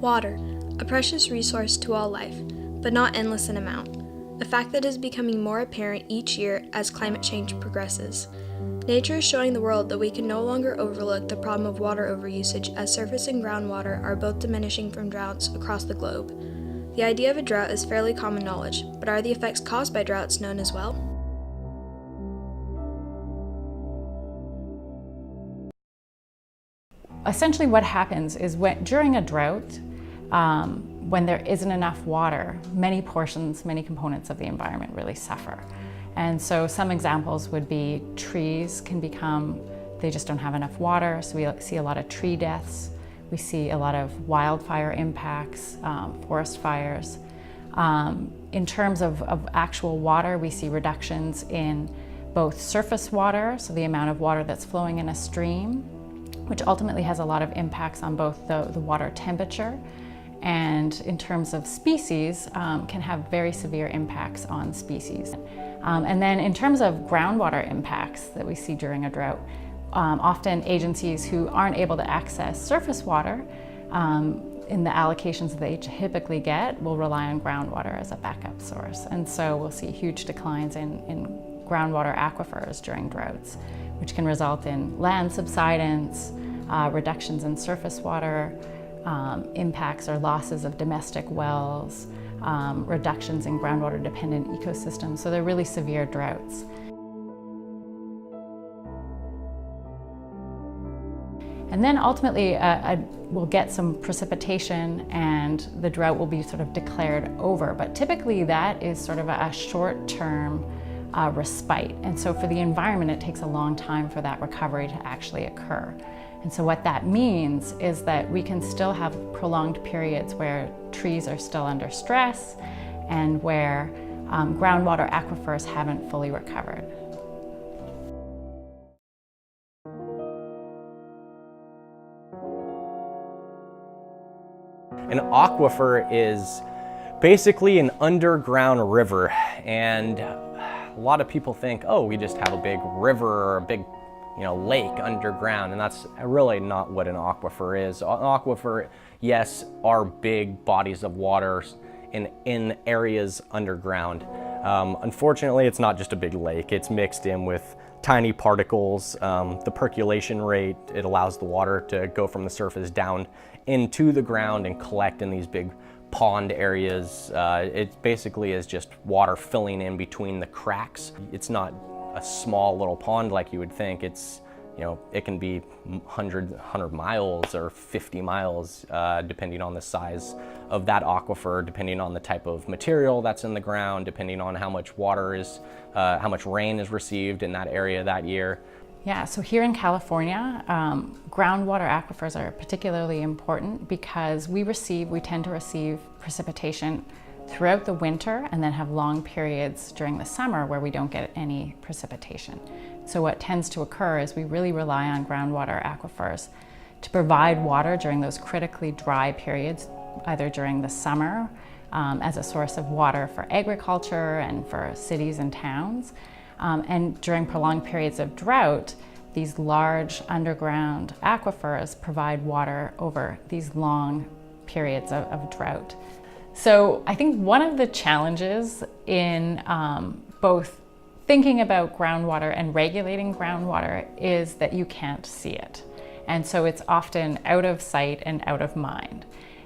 Water, a precious resource to all life, but not endless in amount, a fact that is becoming more apparent each year as climate change progresses. Nature is showing the world that we can no longer overlook the problem of water overusage, as surface and groundwater are both diminishing from droughts across the globe. The idea of a drought is fairly common knowledge, but are the effects caused by droughts known as well? Essentially what happens is during a drought, when there isn't enough water, many components of the environment really suffer. And so some examples would be trees they just don't have enough water, so we see a lot of tree deaths. We see a lot of wildfire impacts, forest fires. In terms of actual water, we see reductions in both surface water, so the amount of water that's flowing in a stream, which ultimately has a lot of impacts on both the water temperature, and in terms of species, can have very severe impacts on species. And then in terms of groundwater impacts that we see during a drought, often agencies who aren't able to access surface water in the allocations that they typically get will rely on groundwater as a backup source. And so we'll see huge declines in groundwater aquifers during droughts, which can result in land subsidence, reductions in surface water, impacts or losses of domestic wells, reductions in groundwater-dependent ecosystems. So they're really severe droughts. And then ultimately, we'll get some precipitation and the drought will be sort of declared over. But typically that is sort of a short-term respite. And so for the environment, it takes a long time for that recovery to actually occur. And so what that means is that we can still have prolonged periods where trees are still under stress and where groundwater aquifers haven't fully recovered. An aquifer is basically an underground river, and a lot of people think, oh, we just have a big river or a big lake underground, and that's really not what an aquifer is. An aquifer, yes, are big bodies of water in areas underground. Unfortunately, it's not just a big lake. It's mixed in with tiny particles. The percolation rate, it allows the water to go from the surface down into the ground and collect in these big pond areas. It basically is just water filling in between the cracks. It's not a small little pond like you would think. It's, it can be 100 miles or 50 miles, depending on the size of that aquifer, depending on the type of material that's in the ground, depending on how much how much rain is received in that area that year. Yeah, so here in California, groundwater aquifers are particularly important because we tend to receive precipitation throughout the winter and then have long periods during the summer where we don't get any precipitation. So what tends to occur is we really rely on groundwater aquifers to provide water during those critically dry periods, either during the summer as a source of water for agriculture and for cities and towns. And during prolonged periods of drought, these large underground aquifers provide water over these long periods of drought. So I think one of the challenges in both thinking about groundwater and regulating groundwater is that you can't see it. And so it's often out of sight and out of mind.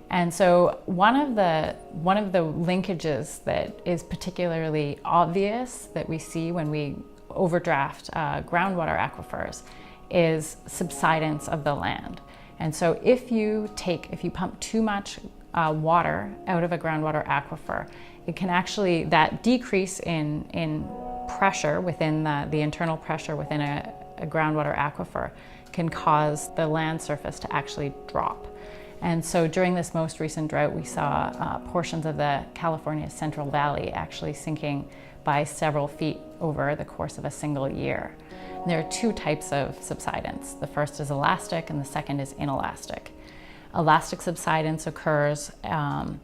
And so one of the linkages that is particularly obvious that we see when we overdraft groundwater aquifers is subsidence of the land. And so if you pump too much water out of a groundwater aquifer, it can actually, that decrease in pressure within the internal pressure within a groundwater aquifer can cause the land surface to actually drop. And so during this most recent drought, we saw portions of the California Central Valley actually sinking by several feet over the course of a single year. And there are two types of subsidence. The first is elastic and the second is inelastic. Elastic subsidence occurs on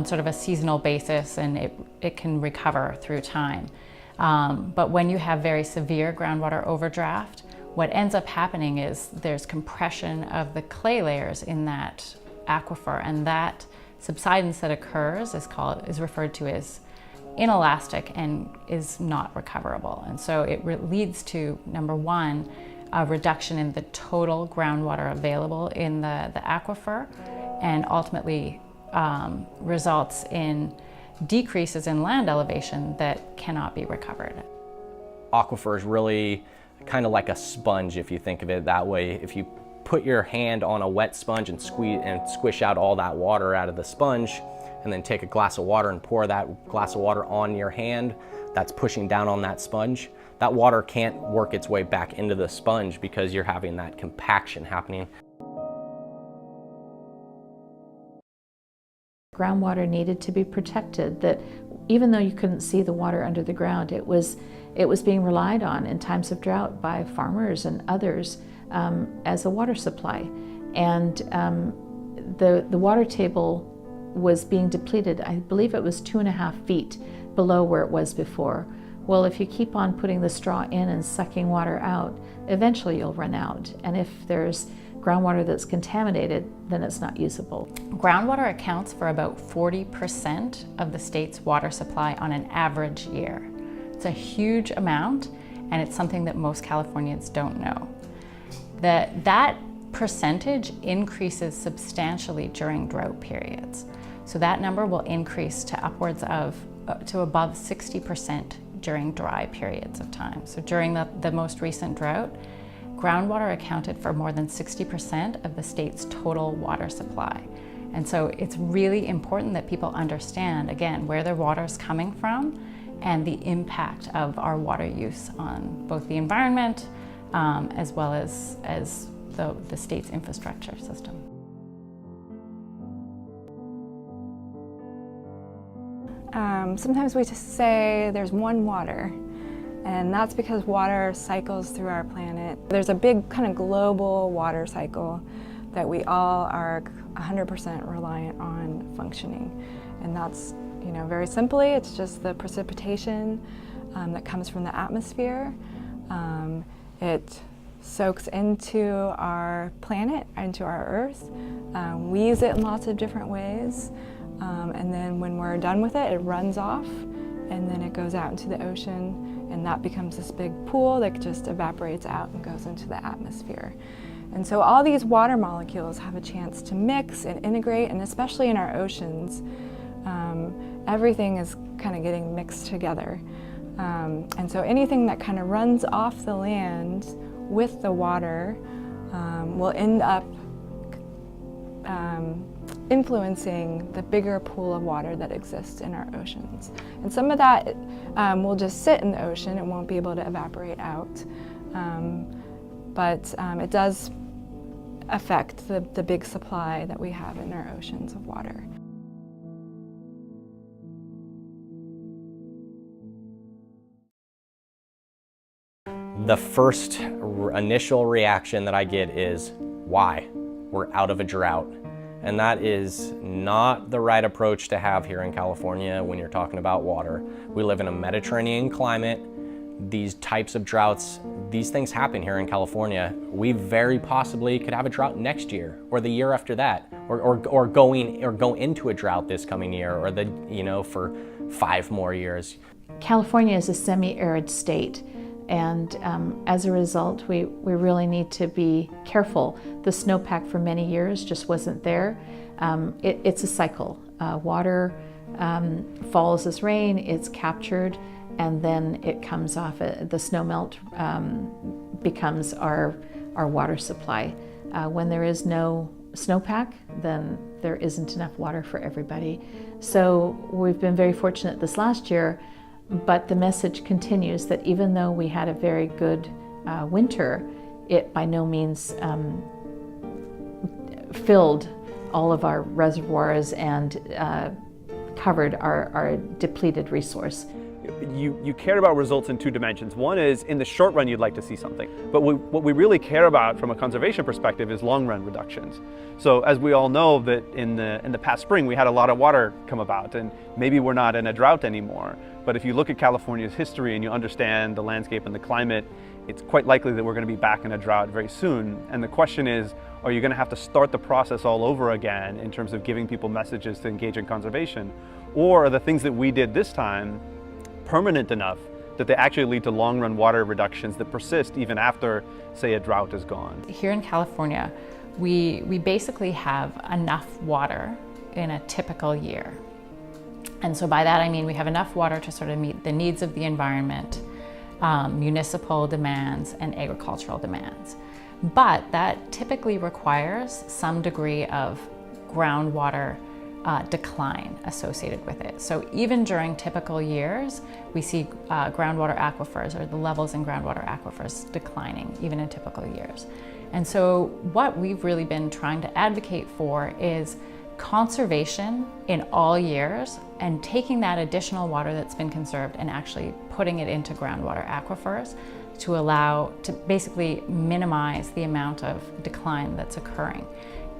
sort of a seasonal basis, and it can recover through time. But when you have very severe groundwater overdraft, what ends up happening is there's compression of the clay layers in that aquifer, and that subsidence that occurs is referred to as inelastic and is not recoverable. And so it leads to, number one, a reduction in the total groundwater available in the aquifer, and ultimately results in decreases in land elevation that cannot be recovered. Aquifer is really kind of like a sponge, if you think of it that way. If you put your hand on a wet sponge and squish out all that water out of the sponge, and then take a glass of water and pour that glass of water on your hand, that's pushing down on that sponge. That water can't work its way back into the sponge because you're having that compaction happening. Groundwater needed to be protected, that even though you couldn't see the water under the ground, it was being relied on in times of drought by farmers and others as a water supply. And the water table was being depleted. I believe it was 2.5 feet below where it was before. Well, if you keep on putting the straw in and sucking water out, eventually you'll run out. And if there's groundwater that's contaminated, then it's not usable. Groundwater accounts for about 40% of the state's water supply on an average year. It's a huge amount, and it's something that most Californians don't know. That percentage increases substantially during drought periods. So that number will increase to upwards of to above 60% during dry periods of time. So during the most recent drought, groundwater accounted for more than 60% of the state's total water supply. And so it's really important that people understand, again, where their water is coming from and the impact of our water use on both the environment as well as the state's infrastructure system. Sometimes we just say there's one water, and that's because water cycles through our planet. There's a big kind of global water cycle that we all are 100% reliant on functioning. And that's, very simply, it's just the precipitation that comes from the atmosphere. It soaks into our planet, into our Earth. We use it in lots of different ways. And then when we're done with it, it runs off, and then it goes out into the ocean, and that becomes this big pool that just evaporates out and goes into the atmosphere. And so all these water molecules have a chance to mix and integrate, and especially in our oceans, everything is kind of getting mixed together. And so anything that kind of runs off the land with the water will end up influencing the bigger pool of water that exists in our oceans. And some of that will just sit in the ocean and won't be able to evaporate out. But it does affect the big supply that we have in our oceans of water. The first initial reaction that I get is, why? We're out of a drought. And that is not the right approach to have here in California when you're talking about water. We live in a Mediterranean climate. These types of droughts, these things happen here in California. We very possibly could have a drought next year or the year after that, or go into a drought this coming year, or for 5 more years. California is a semi-arid state. And as a result, we really need to be careful. The snowpack for many years just wasn't there. It's a cycle. Water falls as rain, it's captured, and then it comes off. The snowmelt becomes our water supply. When there is no snowpack, then there isn't enough water for everybody. So we've been very fortunate this last year. But the message continues that even though we had a very good winter, it by no means filled all of our reservoirs and covered our depleted resource. You care about results in 2 dimensions. One is, in the short run, you'd like to see something. But what we really care about from a conservation perspective is long-run reductions. So as we all know that in the past spring, we had a lot of water come about, and maybe we're not in a drought anymore. But if you look at California's history and you understand the landscape and the climate it's quite likely that we're going to be back in a drought very soon. And the question is, are you going to have to start the process all over again in terms of giving people messages to engage in conservation? Or are the things that we did this time permanent enough that they actually lead to long-run water reductions that persist even after, say, a drought is gone? Here in California, we basically have enough water in a typical year. And so by that I mean we have enough water to sort of meet the needs of the environment, municipal demands, and agricultural demands. But that typically requires some degree of groundwater decline associated with it. So even during typical years, we see groundwater aquifers, or the levels in groundwater aquifers, declining even in typical years. And so what we've really been trying to advocate for is conservation in all years, and taking that additional water that's been conserved and actually putting it into groundwater aquifers to allow to basically minimize the amount of decline that's occurring,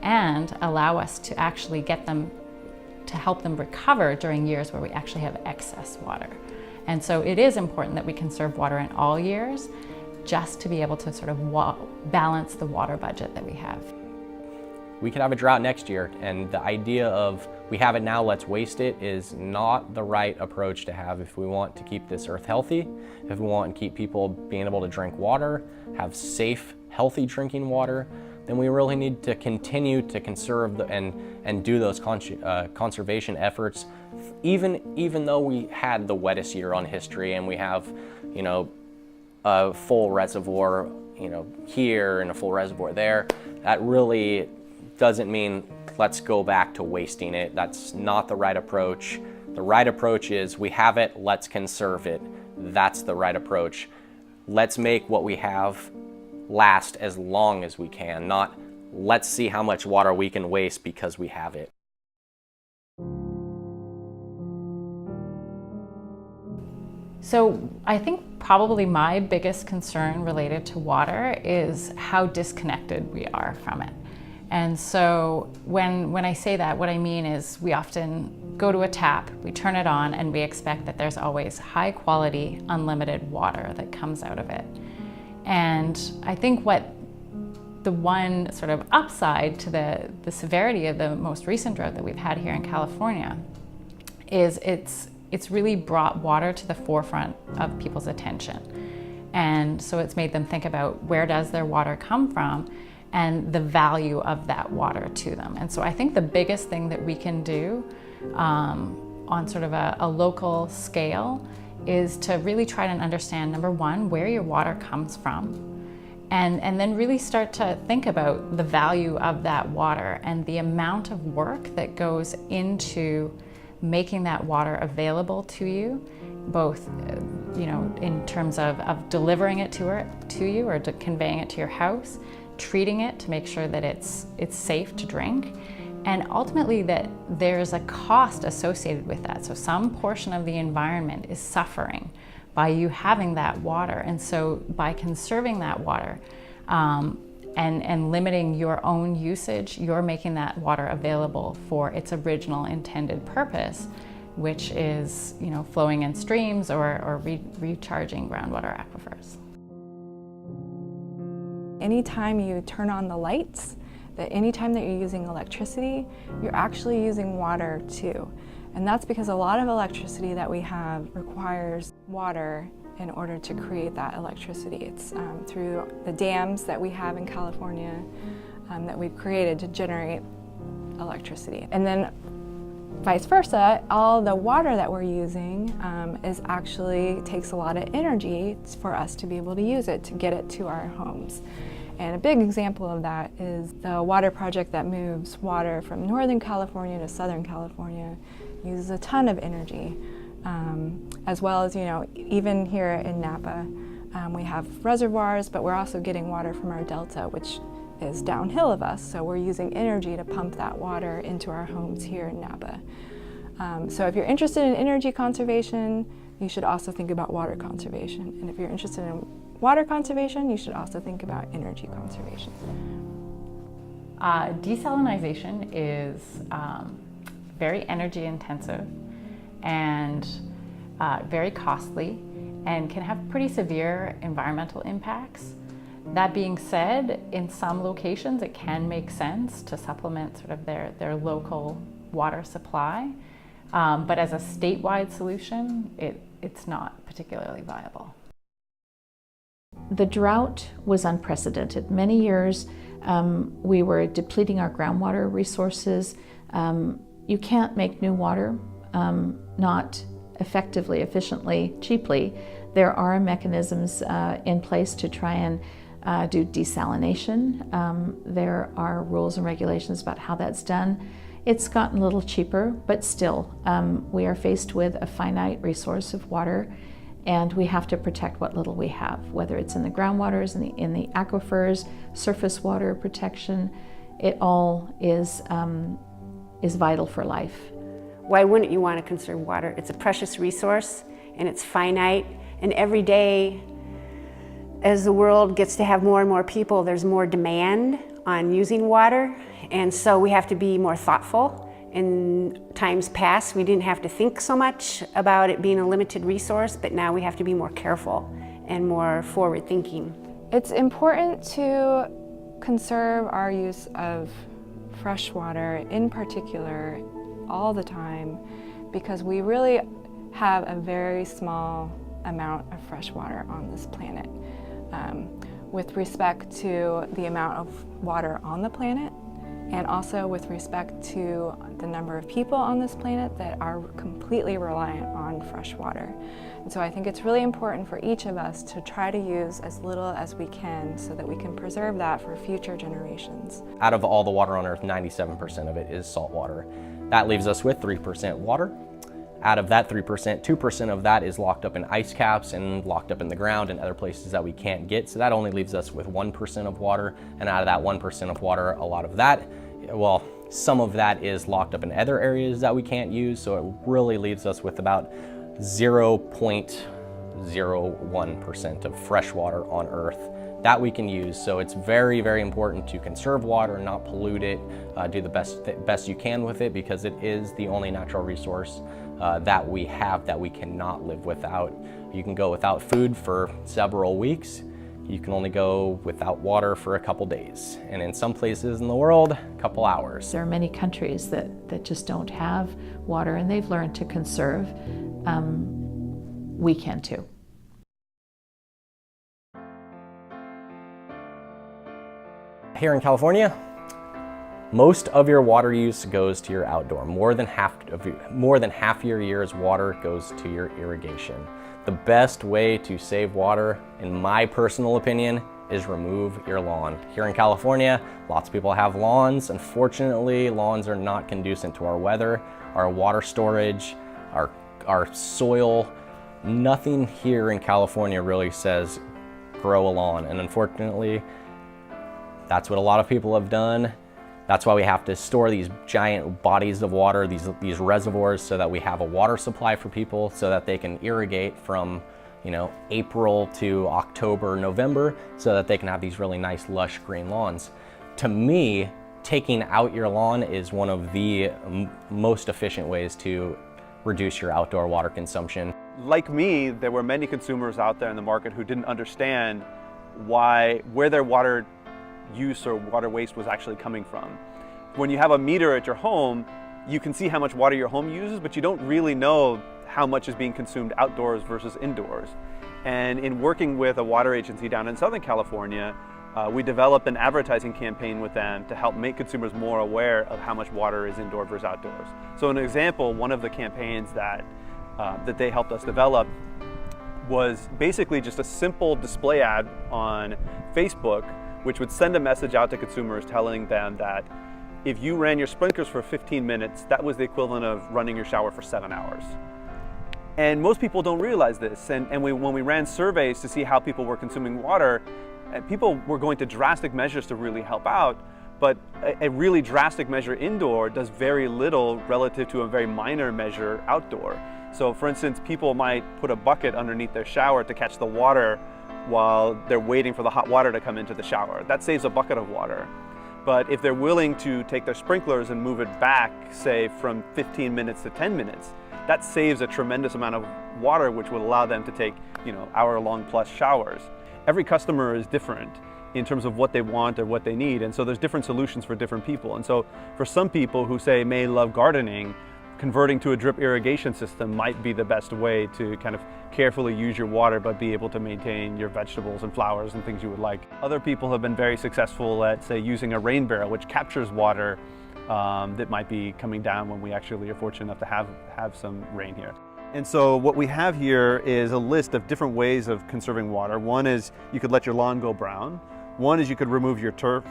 and allow us to actually get them to help them recover during years where we actually have excess water. And so it is important that we conserve water in all years, just to be able to sort of balance the water budget that we have. We could have a drought next year, and the idea of we have it now, let's waste it, is not the right approach to have if we want to keep this earth healthy, if we want to keep people being able to drink water, have safe, healthy drinking water. Then we really need to continue to conserve and do those conservation efforts, even though we had the wettest year on history and we have, a full reservoir, here and a full reservoir there. That really doesn't mean let's go back to wasting it. That's not the right approach. The right approach is we have it, let's conserve it. That's the right approach. Let's make what we have last as long as we can, not let's see how much water we can waste because we have it. So I think probably my biggest concern related to water is how disconnected we are from it. And so when I say that, what I mean is we often go to a tap, we turn it on, and we expect that there's always high quality, unlimited water that comes out of it. And I think what the one sort of upside to the severity of the most recent drought that we've had here in California is it's really brought water to the forefront of people's attention. And so it's made them think about where does their water come from and the value of that water to them. And so I think the biggest thing that we can do on sort of a local scale is to really try to understand, number one, where your water comes from, and then really start to think about the value of that water and the amount of work that goes into making that water available to you, both in terms of delivering it to you or conveying it to your house, treating it to make sure that it's safe to drink, and ultimately that there's a cost associated with that. So some portion of the environment is suffering by you having that water. And so by conserving that water and limiting your own usage, you're making that water available for its original intended purpose, which is flowing in streams or recharging groundwater aquifers. Anytime you turn on the lights, anytime that you're using electricity, you're actually using water too. And that's because a lot of electricity that we have requires water in order to create that electricity. It's through the dams that we have in California that we've created to generate electricity. And then vice versa, all the water that we're using takes a lot of energy for us to be able to use it, to get it to our homes. And a big example of that is the water project that moves water from Northern California to Southern California. Uses a ton of energy, as well as, even here in Napa, we have reservoirs, but we're also getting water from our delta, which is downhill of us. So we're using energy to pump that water into our homes here in Napa. So if you're interested in energy conservation, you should also think about water conservation. And if you're interested in water conservation, you should also think about energy conservation. Desalinization is very energy intensive and very costly, and can have pretty severe environmental impacts. That being said, in some locations it can make sense to supplement sort of their local water supply, but as a statewide solution, it's not particularly viable. The drought was unprecedented. Many years we were depleting our groundwater resources. You can't make new water, not effectively, efficiently, cheaply. There are mechanisms in place to try and do desalination. There are rules and regulations about how that's done. It's gotten a little cheaper, but still, we are faced with a finite resource of water, and we have to protect what little we have, whether it's in the groundwaters, in the aquifers, surface water protection. It all is vital for life. Why wouldn't you want to conserve water? It's a precious resource, and it's finite, and every day, as the world gets to have more and more people, there's more demand on using water, and so we have to be more thoughtful. In times past, we didn't have to think so much about it being a limited resource, but now we have to be more careful and more forward-thinking. It's important to conserve our use of fresh water, in particular, all the time, because we really have a very small amount of fresh water on this planet. With respect to the amount of water on the planet, and also with respect to the number of people on this planet that are completely reliant on fresh water. And so I think it's really important for each of us to try to use as little as we can so that we can preserve that for future generations. Out of all the water on Earth, 97% of it is salt water. That leaves us with 3% water. Out of that 3%, 2% of that is locked up in ice caps and locked up in the ground and other places that we can't get. So that only leaves us with 1% of water. And out of that 1% of water, a lot of that, well, some of that is locked up in other areas that we can't use. So it really leaves us with about 0.01% of fresh water on Earth that we can use. So it's very, very important to conserve water, not pollute it, do the best you can with it, because it is the only natural resource that we have that we cannot live without. You can go without food for several weeks. You can only go without water for a couple days. And in some places in the world, a couple hours. There are many countries that just don't have water, and they've learned to conserve. We can too. Here in California, most of your water use goes to your outdoor. More than half your year's water goes to your irrigation. The best way to save water, in my personal opinion, is remove your lawn. Here in California, lots of people have lawns. Unfortunately, lawns are not conducive to our weather, our water storage, our soil. Nothing here in California really says grow a lawn, and unfortunately, that's what a lot of people have done. That's why we have to store these giant bodies of water, these reservoirs, so that we have a water supply for people, so that they can irrigate from, April to October, November, so that they can have these really nice, lush green lawns. To me, taking out your lawn is one of the most efficient ways to reduce your outdoor water consumption. Like me, there were many consumers out there in the market who didn't understand where their water use or water waste was actually coming from. When you have a meter at your home, you can see how much water your home uses, but you don't really know how much is being consumed outdoors versus indoors. And in working with a water agency down in Southern California, we developed an advertising campaign with them to help make consumers more aware of how much water is indoor versus outdoors. So an example, one of the campaigns that they helped us develop was basically just a simple display ad on Facebook, which would send a message out to consumers telling them that if you ran your sprinklers for 15 minutes, that was the equivalent of running your shower for 7 hours. And most people don't realize this. And when we ran surveys to see how people were consuming water, people were going to drastic measures to really help out, but a really drastic measure indoor does very little relative to a very minor measure outdoor. So for instance, people might put a bucket underneath their shower to catch the water while they're waiting for the hot water to come into the shower. That saves a bucket of water. But if they're willing to take their sprinklers and move it back, say from 15 minutes to 10 minutes, that saves a tremendous amount of water, which will allow them to take, hour-long plus showers. Every customer is different in terms of what they want or what they need, and so there's different solutions for different people. And so for some people who say may love gardening, converting to a drip irrigation system might be the best way to kind of carefully use your water but be able to maintain your vegetables and flowers and things you would like. Other people have been very successful at, say, using a rain barrel, which captures water that might be coming down when we actually are fortunate enough to have some rain here. And so what we have here is a list of different ways of conserving water. One is you could let your lawn go brown. One is you could remove your turf.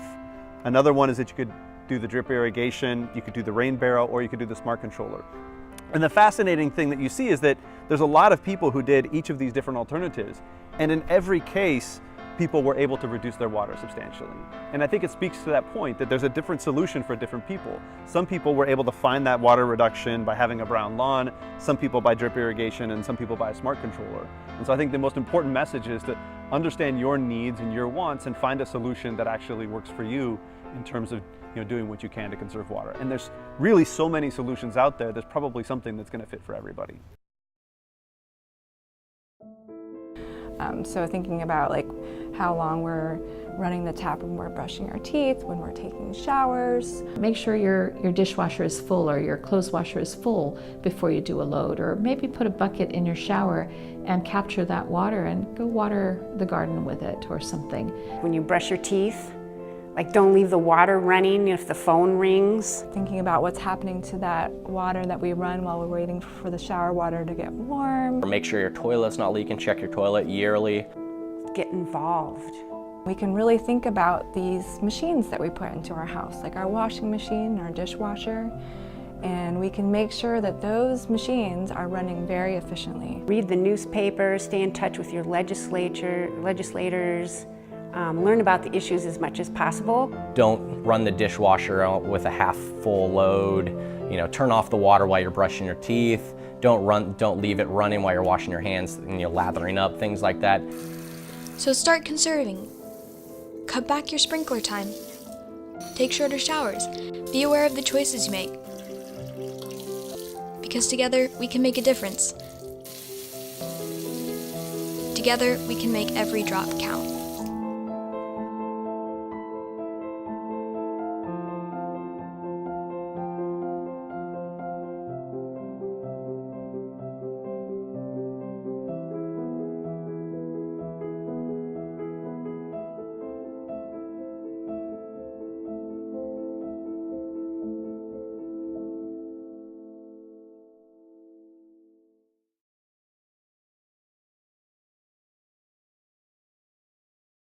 Another one is that you could do the drip irrigation, you could do the rain barrel, or you could do the smart controller. And the fascinating thing that you see is that there's a lot of people who did each of these different alternatives. And in every case, people were able to reduce their water substantially. And I think it speaks to that point that there's a different solution for different people. Some people were able to find that water reduction by having a brown lawn, some people by drip irrigation, and some people by a smart controller. And so I think the most important message is to understand your needs and your wants and find a solution that actually works for you in terms of doing what you can to conserve water. And there's really so many solutions out there, there's probably something that's going to fit for everybody. So thinking about like how long we're running the tap when we're brushing our teeth, when we're taking showers. Make sure your dishwasher is full or your clothes washer is full before you do a load, or maybe put a bucket in your shower and capture that water and go water the garden with it or something. When you brush your teeth, like don't leave the water running if the phone rings. Thinking about what's happening to that water that we run while we're waiting for the shower water to get warm. Make sure your toilet's not leaking, check your toilet yearly. Get involved. We can really think about these machines that we put into our house, like our washing machine, our dishwasher, and we can make sure that those machines are running very efficiently. Read the newspaper, stay in touch with your legislators, learn about the issues as much as possible. Don't run the dishwasher with a half full load. Turn off the water while you're brushing your teeth. Don't leave it running while you're washing your hands and lathering up, things like that. So start conserving. Cut back your sprinkler time. Take shorter showers. Be aware of the choices you make. Because together we can make a difference. Together we can make every drop count.